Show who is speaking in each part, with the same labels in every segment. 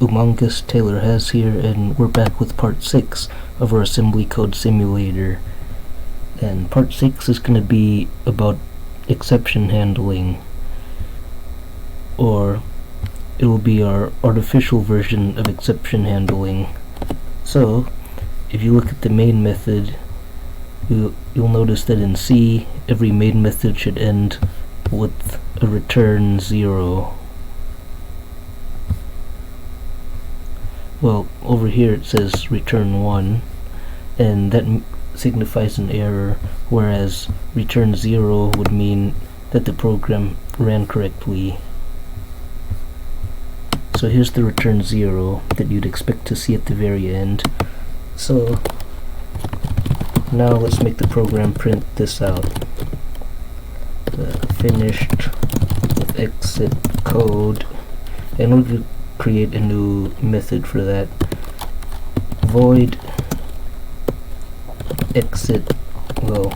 Speaker 1: Umongus, Taylor has here, and we're back with part 6 of our assembly code simulator. And part 6 is going to be about exception handling, or it will be our artificial version of exception handling. So, if you look at the main method, you'll notice that in C, every main method should end with a return 0. Well, over here it says return 1, and that signifies an error, whereas return 0 would mean that the program ran correctly. So here's the return 0 that you'd expect to see at the very end. So now let's make the program print this out. Finished with exit code, and we're going to create a new method for that. Void exit, well,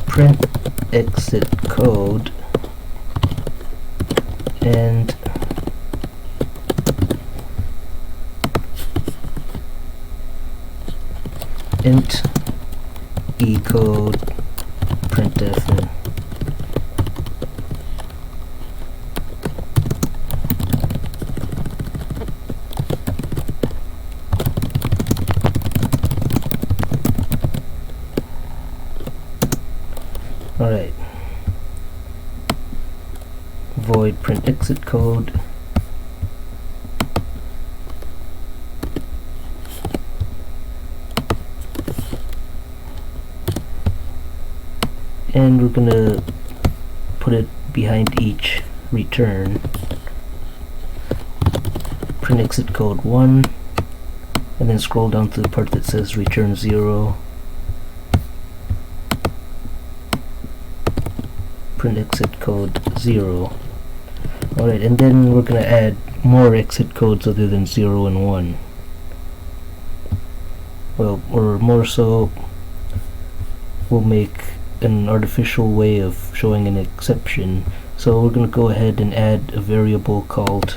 Speaker 1: print exit code, and int ecode printf. Alright, void print exit code, and we're gonna put it behind each return. Print exit code 1, and then scroll down to the part that says return 0. Print exit code 0. Alright, and then we're going to add more exit codes other than 0 and 1. Well, or more so, we'll make an artificial way of showing an exception. So we're going to go ahead and add a variable called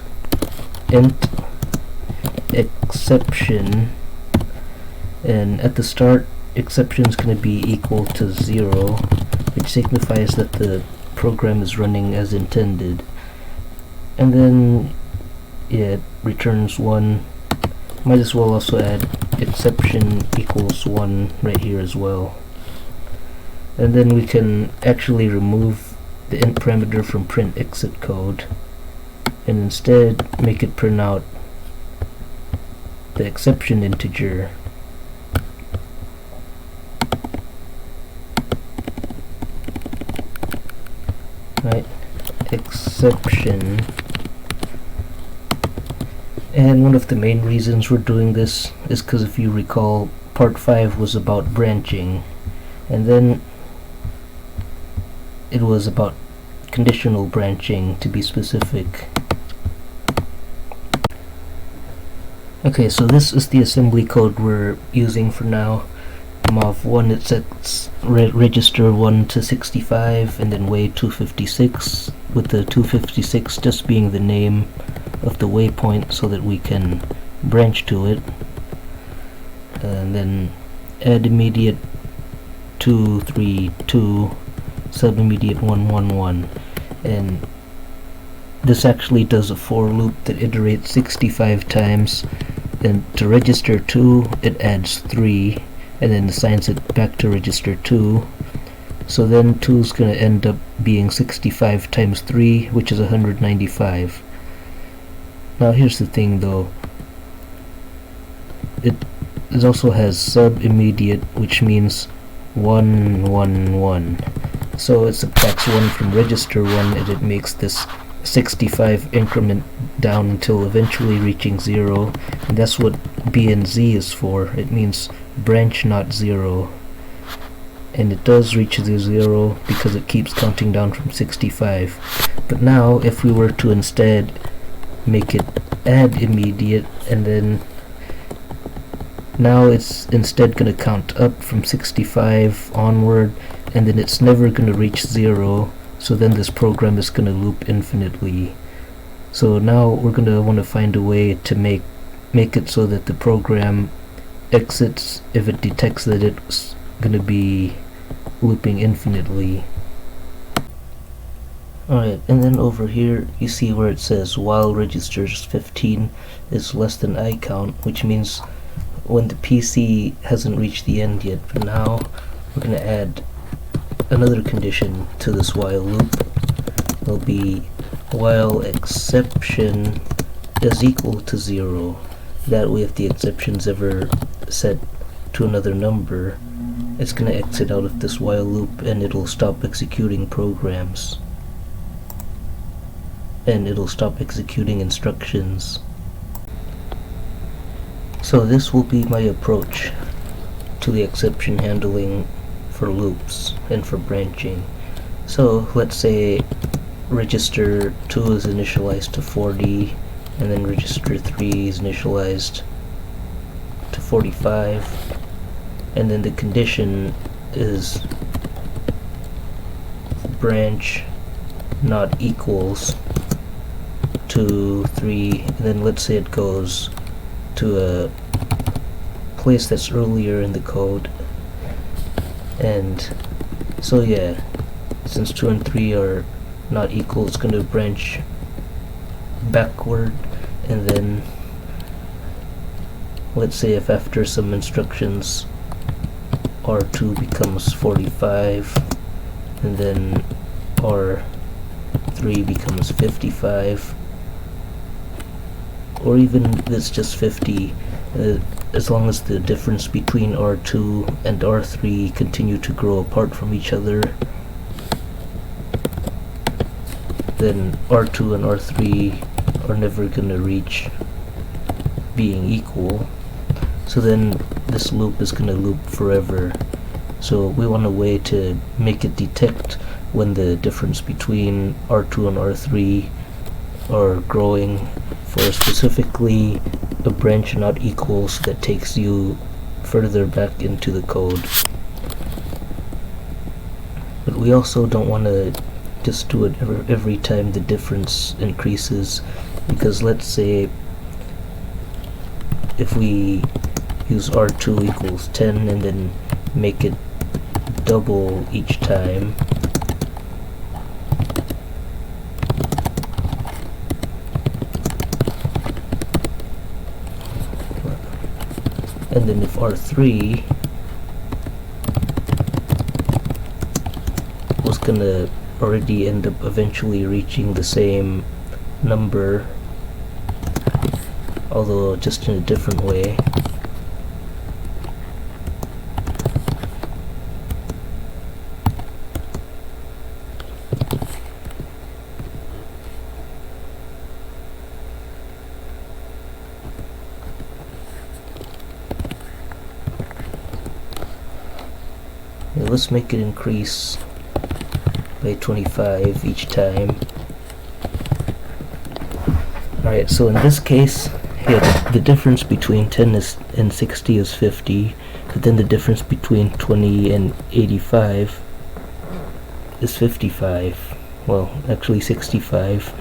Speaker 1: int exception, and at the start exception is going to be equal to 0, which signifies that the program is running as intended. And then it returns 1. Might as well also add exception equals 1 right here as well. And then we can actually remove the int parameter from print exit code and instead make it print out the exception integer. Right, exception. And one of the main reasons we're doing this is because, if you recall, part 5 was about branching, and then it was about conditional branching, to be specific. Okay, so this is the assembly code we're using for now. Of 1, it sets register 1 to 65, and then way 256, with the 256 just being the name of the waypoint so that we can branch to it. And then add immediate 232, sub immediate 111, and this actually does a for loop that iterates 65 times, and to register 2 it adds 3, and then assigns it back to register 2. So then 2 is going to end up being 65 times 3, which is 195. Now here's the thing though, it also has sub immediate, which means 111. So it subtracts 1 from register 1, and it makes this 65 increment down until eventually reaching 0, and that's what B and Z is for. It means branch not 0, and it does reach the 0 because it keeps counting down from 65. But now if we were to instead make it add immediate, and then now it's instead going to count up from 65 onward, and then it's never going to reach 0, so then this program is going to loop infinitely. So now we're going to want to find a way to make it so that the program exits if it detects that it's going to be looping infinitely. Alright, and then over here you see where it says while registers 15 is less than I count, which means when the PC hasn't reached the end yet. But now we're going to add another condition to this while loop. It'll be while exception is equal to 0. That way if the exception's ever set to another number, it's going to exit out of this while loop and it'll stop executing programs. And it'll stop executing instructions. So this will be my approach to the exception handling for loops and for branching. So let's say register 2 is initialized to 40, and then register 3 is initialized to 45, and then the condition is branch not equals 2, 3, and then let's say it goes to a place that's earlier in the code. And so yeah, since 2 and 3 are not equal, it's going to branch backward. And then let's say if after some instructions R2 becomes 45 and then R3 becomes 55, or even if it's just 50, as long as the difference between R2 and R3 continue to grow apart from each other, then R2 and R3 are never going to reach being equal. So then this loop is going to loop forever. So we want a way to make it detect when the difference between R2 and R3 are growing for specifically a branch not equals that takes you further back into the code. But we also don't want to just do it every time the difference increases, because let's say if we use R2 equals 10 and then make it double each time, and then if R3 was gonna already end up eventually reaching the same number, although just in a different way, let's make it increase by 25 each time. Alright, so in this case, yeah, the difference between 10 and 60 is 50, but then the difference between 20 and 85 is 55. Well, actually 65.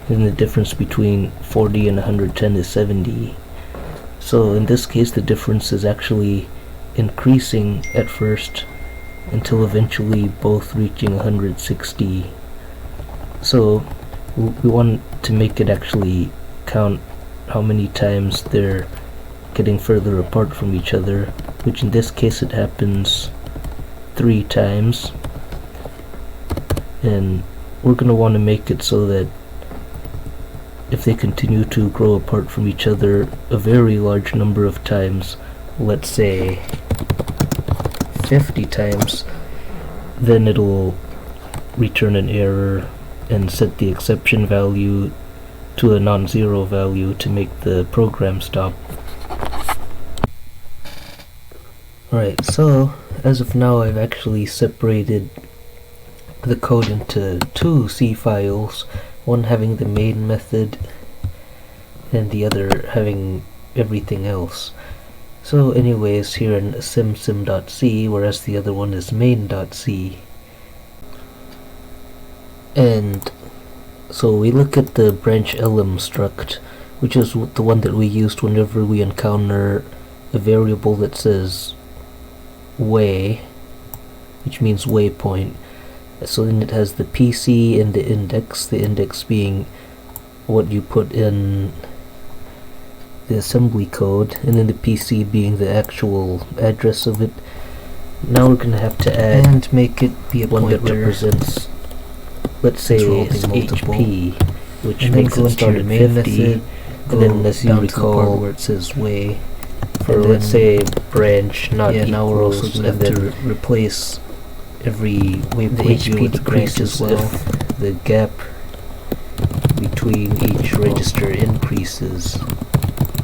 Speaker 1: And the difference between 40 and 110 is 70. So in this case, the difference is actually increasing at first until eventually both reaching 160. So we want to make it actually count how many times they're getting further apart from each other, which in this case it happens 3 times. And we're going to want to make it so that if they continue to grow apart from each other a very large number of times, let's say 50 times, then it'll return an error and set the exception value to a non-zero value to make the program stop. Alright, so as of now I've actually separated the code into 2 C files, one having the main method and the other having everything else. So anyways, here in sim.c, whereas the other one is main.c. And So we look at the branch elem struct, which is the one that we used whenever we encounter a variable that says way, which means waypoint. So then it has the PC and the index being what you put in the assembly code, and then the PC being the actual address of it. Now we're going to have to add
Speaker 2: and make it be a
Speaker 1: one
Speaker 2: pointer
Speaker 1: that represents, let's say it's HP, which
Speaker 2: and then
Speaker 1: makes
Speaker 2: go
Speaker 1: it
Speaker 2: into your
Speaker 1: start at
Speaker 2: main
Speaker 1: 50,
Speaker 2: method,
Speaker 1: and then as you
Speaker 2: down to the part
Speaker 1: recall,
Speaker 2: where it says way,
Speaker 1: for
Speaker 2: and
Speaker 1: let's say branch not
Speaker 2: yeah,
Speaker 1: equals,
Speaker 2: now we're also going
Speaker 1: and
Speaker 2: to have
Speaker 1: then
Speaker 2: to replace
Speaker 1: every
Speaker 2: the
Speaker 1: waypoint
Speaker 2: HP
Speaker 1: decreases
Speaker 2: as well.
Speaker 1: if the gap between each register increases.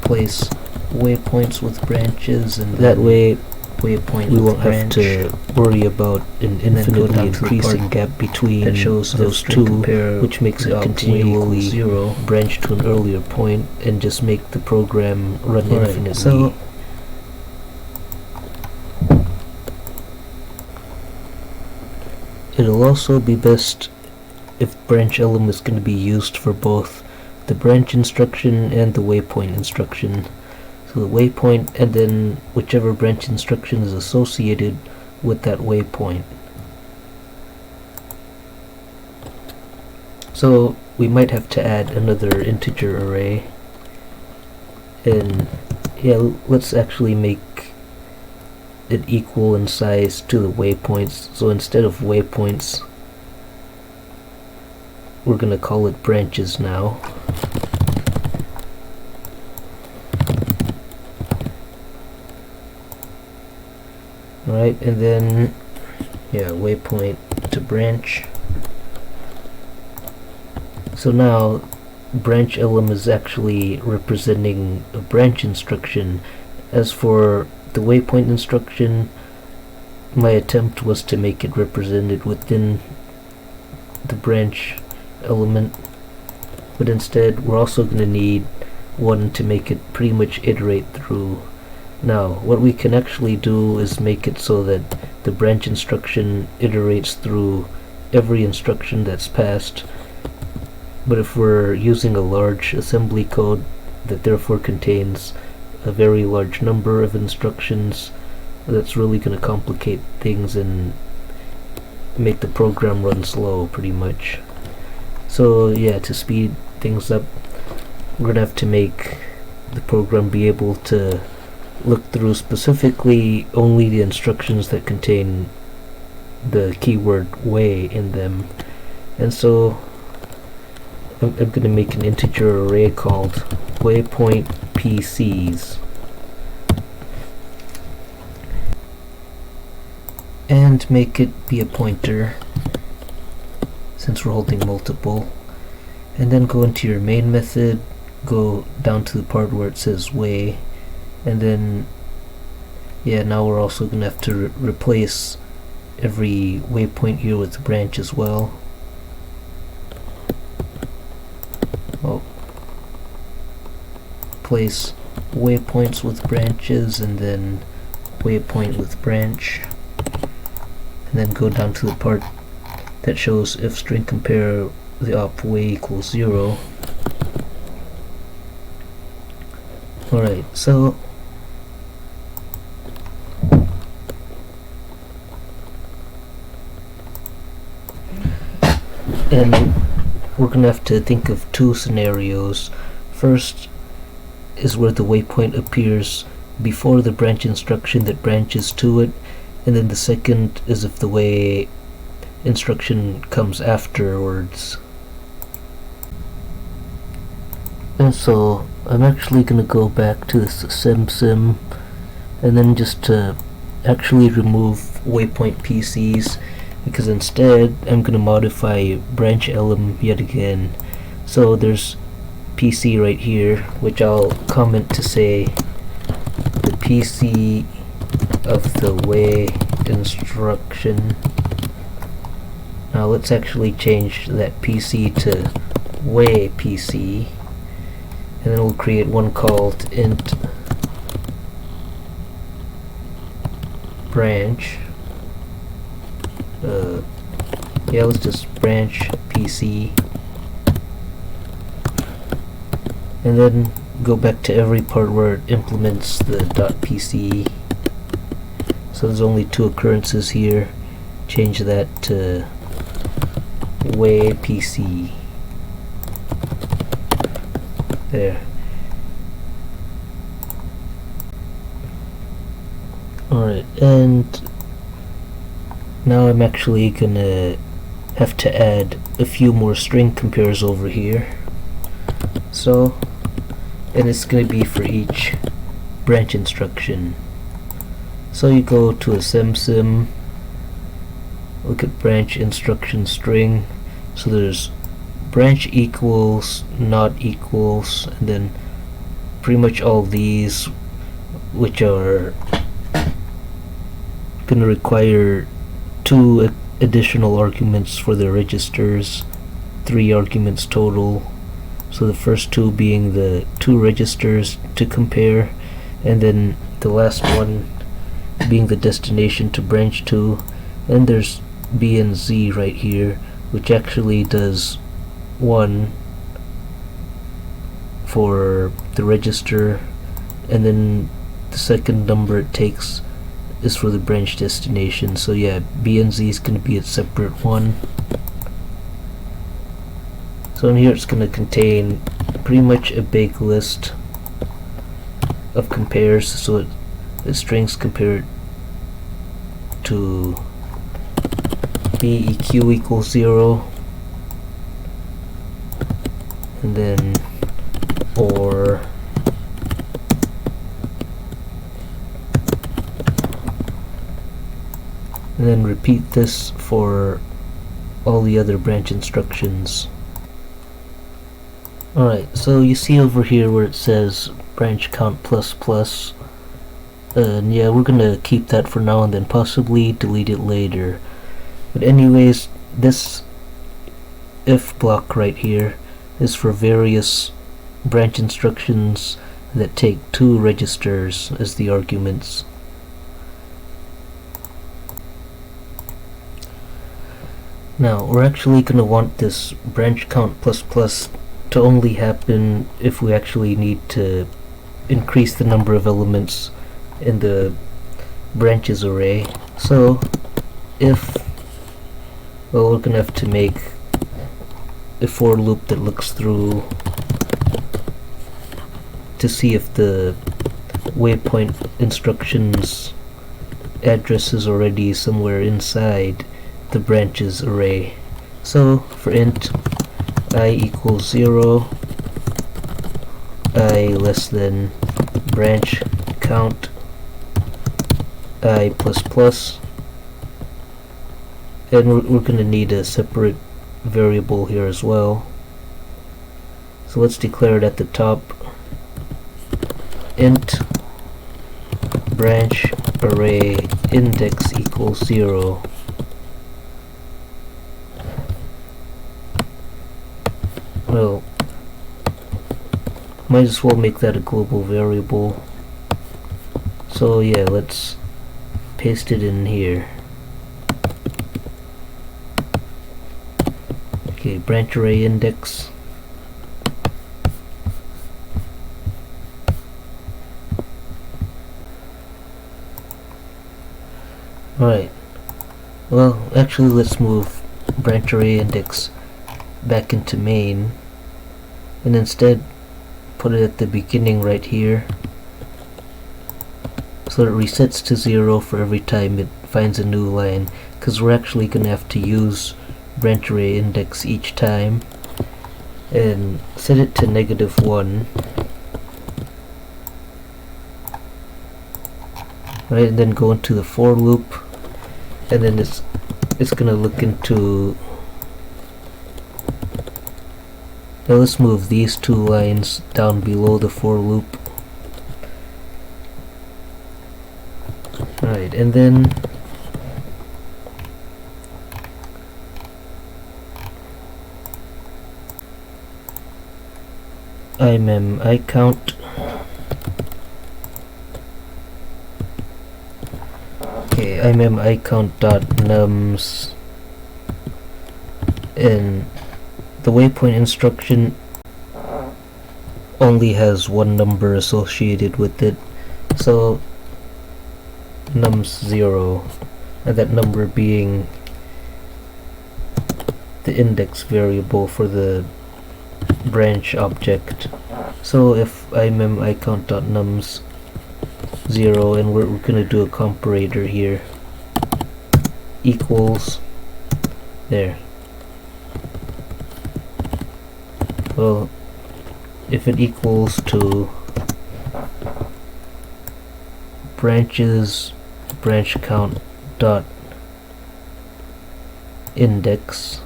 Speaker 2: Place waypoints with branches, and
Speaker 1: That way
Speaker 2: waypoint
Speaker 1: we
Speaker 2: with
Speaker 1: won't
Speaker 2: branch.
Speaker 1: have to worry about an
Speaker 2: And then go
Speaker 1: infinitely
Speaker 2: down to the
Speaker 1: increasing
Speaker 2: part
Speaker 1: gap between
Speaker 2: that shows
Speaker 1: those
Speaker 2: string
Speaker 1: two,
Speaker 2: compare
Speaker 1: which makes
Speaker 2: the
Speaker 1: it
Speaker 2: op
Speaker 1: continually
Speaker 2: equals 0.
Speaker 1: branch to an earlier point and just make the program run infinitely.
Speaker 2: So
Speaker 1: it'll also be best if branch elem is going to be used for both the branch instruction and the waypoint instruction. So the waypoint and then whichever branch instruction is associated with that waypoint. So we might have to add another integer array, and yeah, let's actually make it equal in size to the waypoints. So instead of waypoints, we're going to call it branches now. Alright, and then yeah, waypoint to branch. So now branch elem is actually representing a branch instruction. As for the waypoint instruction, my attempt was to make it represented within the branch element, but instead we're also going to need one to make it pretty much iterate through. Now what we can actually do is make it so that the branch instruction iterates through every instruction that's passed, but if we're using a large assembly code that therefore contains a very large number of instructions, that's really going to complicate things and make the program run slow pretty much. So yeah, to speed things up, we're going to have to make the program be able to look through specifically only the instructions that contain the keyword way in them. And so I'm going to make an integer array called waypoint PCs.
Speaker 2: And make it be a pointer, since we're holding multiple. And then go into your main method, go down to the part where it says way, and then yeah, now we're also going to have to replace every waypoint here with the branch as well. Place waypoints with branches, and then waypoint with branch, and then go down to the part that shows if string compare the op way equals 0. Alright, so
Speaker 1: and we're going to have to think of two scenarios. First is where the waypoint appears before the branch instruction that branches to it, and then the second is if the way instruction comes afterwards. And so I'm actually going to go back to this sim and then just to actually remove waypoint PCs, because instead I'm going to modify branch elem yet again. So there's PC right here, which I'll comment to say the PC of the way instruction. Now let's actually change that PC to way PC, and then we'll create one called int branch. Yeah, let's just branch PC, and then go back to every part where it implements the .pce. So there's only 2 occurrences here. Change that to way pc. There. Alright, and now I'm actually gonna have to add a few more string compares over here. So, and it's gonna be for each branch instruction. So you go to a sim, look at branch instruction string. So there's branch equals, not equals, and then pretty much all these, which are going to require 2 additional arguments for the registers, 3 arguments total. So the first 2 being the 2 registers to compare, and then the last one being the destination to branch to. And there's B and Z right here, which actually does 1 for the register, and then the second number it takes is for the branch destination. So yeah, B and Z is going to be a separate one. So in here it's going to contain pretty much a big list of compares. So the strings compared to BEQ equals 0, and then or, and then repeat this for all the other branch instructions. Alright, so you see over here where it says branch count plus, and yeah, we're gonna keep that for now and then possibly delete it later. But anyways, this if block right here is for various branch instructions that take 2 registers as the arguments. Now, we're actually going to want this branch count plus to only happen if we actually need to increase the number of elements in the branches array. So, if, well, we're going to have to make a for loop that looks through to see if the waypoint instructions address is already somewhere inside the branches array. So for int I equals 0, I less than branch count I plus, and we're going to need a separate variable here as well. So let's declare it at the top. Int branch array index equals 0. Well, might as well make that a global variable. So yeah, let's paste it in here. Okay, branch array index. Alright, well, actually let's move branch array index back into main, and instead put it at the beginning right here, so it resets to 0 for every time it finds a new line, because we're actually going to have to use branch array index each time. And set it to -1. Right, and then go into the for loop, and then it's gonna look into. Now let's move these 2 lines down below the for loop. Alright, and then imem icount. Okay, imem icount.nums, and the waypoint instruction
Speaker 2: only has one number associated with it, so nums 0, and that number being the index variable for the branch object. So if I mem icount.nums 0, and we're going to do a comparator here, equals there. Well, if it equals to branches branch count dot index,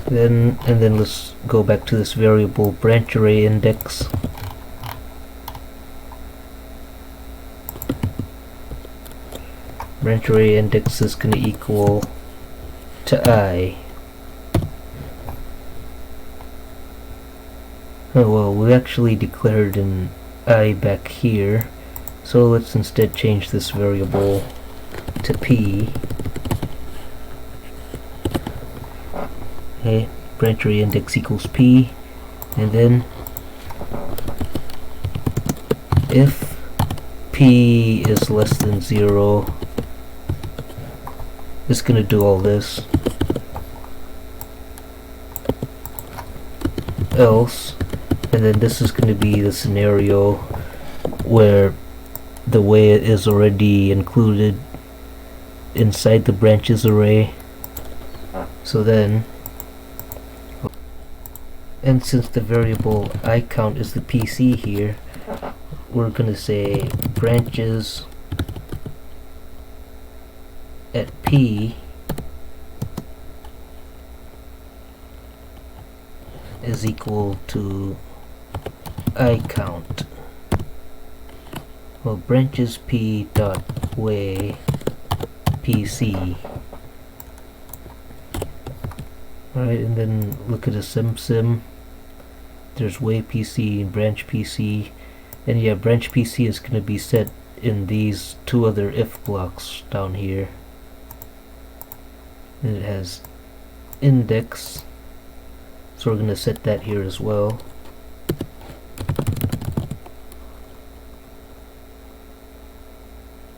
Speaker 2: and then let's go back to this variable branch array index. Branch array index is going to equal to I. Oh well, we actually declared an I back here, so let's instead change this variable to P. Okay, branch array index equals P, and then if P is less than 0, it's going to do all this. Else, and then this is going to be the scenario where the way it is already included inside the branches array. So then, and since the variable I count is the PC here, we're going to say branches at P is equal to I count. Well, branches P dot way PC. Alright, and then look at a sim. There's way PC and branch PC, and yeah, branch PC is going to be set in these two other if blocks down here. And it has index, so we're going to set that here as well.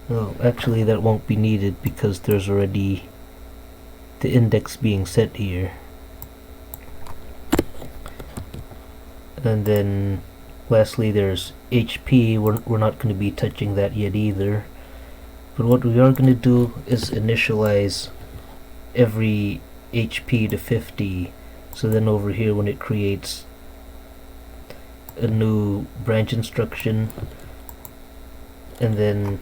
Speaker 2: Well, actually that won't be needed because there's already the index being set here. And then lastly there's HP. We're not going to be touching that yet either, but what we are going to do is initialize every HP to 50, so then over here when it creates a new branch instruction, and then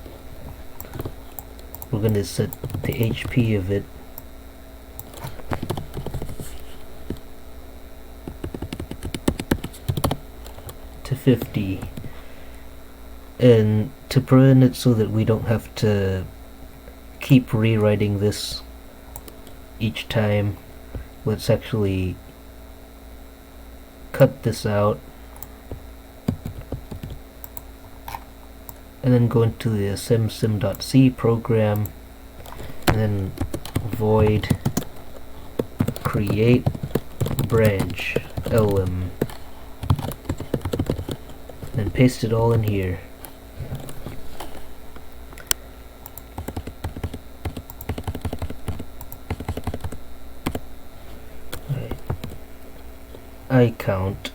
Speaker 2: we're going to set the HP of it to 50, and to prevent it so that we don't have to keep rewriting this each time, let's actually cut this out and then go into the sim.c program and then void create branch lm and paste it all in here. I count,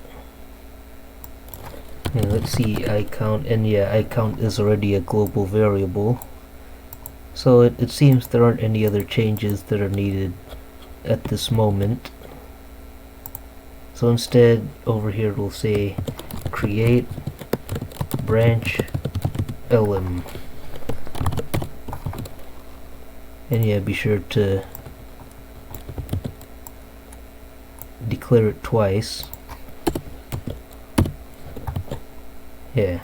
Speaker 2: and let's see I count, and yeah, I count is already a global variable, so it seems there aren't any other changes that are needed at this moment. So instead over here we'll say create branch lm, and yeah, be sure to declare it twice. Yeah.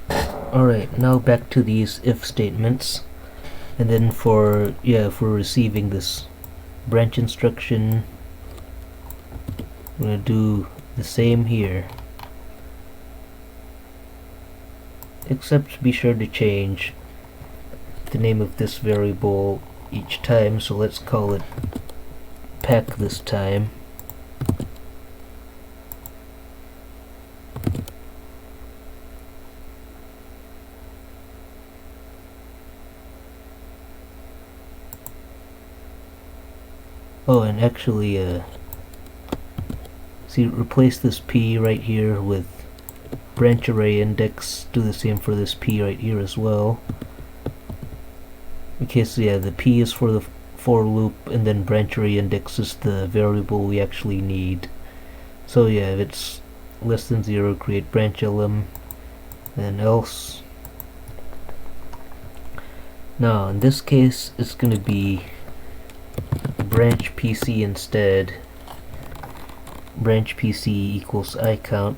Speaker 2: Alright, now back to these if statements, and then if we're receiving this branch instruction, I'm gonna do the same here.
Speaker 1: except be sure to change the name of this variable each time, so let's call it pack this time. Oh, and actually, see, replace this p right here with branch array index. Do the same for this p right here as well. Okay, so yeah, the p is for the for loop, and then branch array index is the variable we actually need. So yeah, if it's less than 0, create branch lm, then else. Now in this case, it's going to be branch pc instead. Branch pc equals iCount,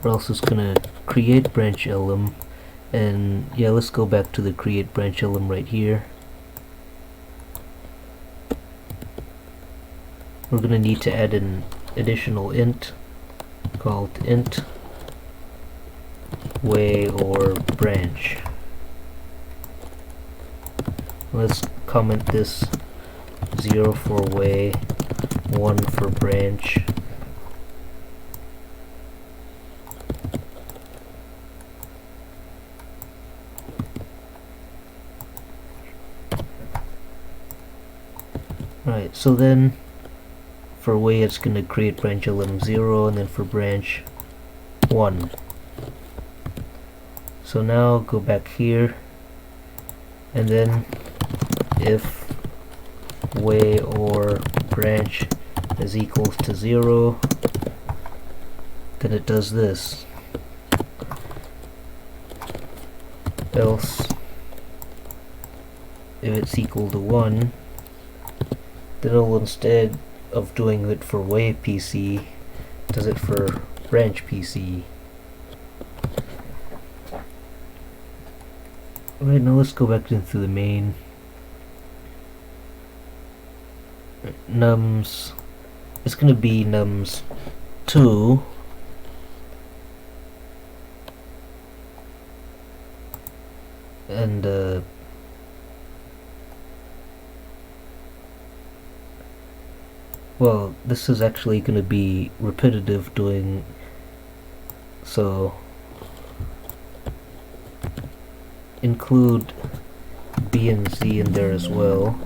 Speaker 1: or else it's going to create branch lm. And yeah, let's go back to the create branch lm right here. We're going to need to add an additional int called int way or branch. Let's comment this 0 for way, 1 for branch. Right, so then for way it's going to create branch lm 0, and then for branch 1. So now go back here, and then if way or branch is equals to 0, then it does this. Else, if it's equal to 1, then it'll, instead of doing it for way PC, does it for branch PC. Alright, now let's go back into the main. Nums, it's going to be nums 2, and well, this is actually going to be repetitive doing, so include B and Z in there as well.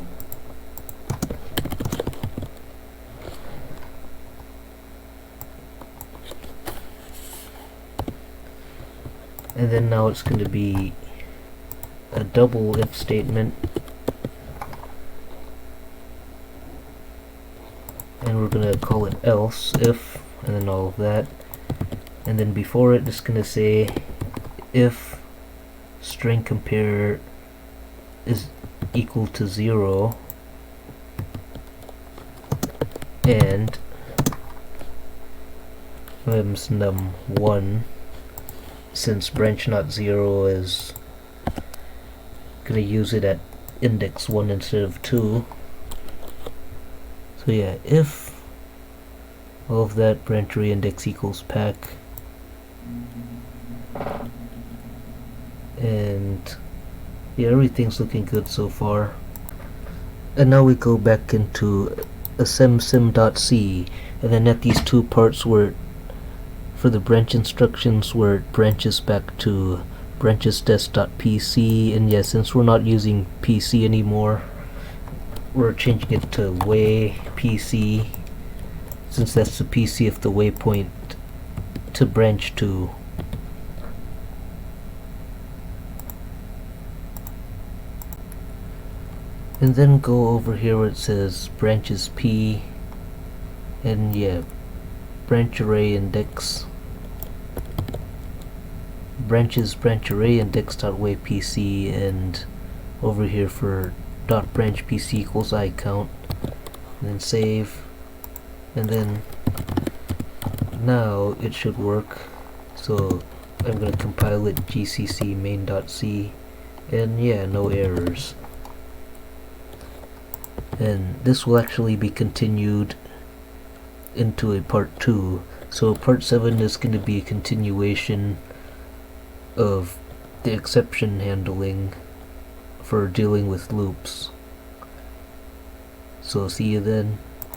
Speaker 1: And then now it's going to be a double if statement, and we're going to call it else if, and then all of that. And then before it, it's going to say if string compare is equal to 0 and num1, since branch not 0 is gonna use it at index 1 instead of 2. So yeah, if all of that branch array index equals pack, and yeah, everything's looking good so far. And now we go back into assembsim.c, and then at these two parts where for the branch instructions where it branches back to branchesDes.pc, and yeah, since we're not using PC anymore, we're changing it to way PC, since that's the PC of the waypoint to branch to. And then go over here where it says branches P, and yeah, branch array index, branches branch array index.wayPC, and over here for dot branch PC equals iCount, and then save, and then now it should work. So I'm going to compile it gcc main.c, and yeah, no errors. And this will actually be continued into a part 2. So part 7 is going to be a continuation of the exception handling for dealing with loops. So see you then.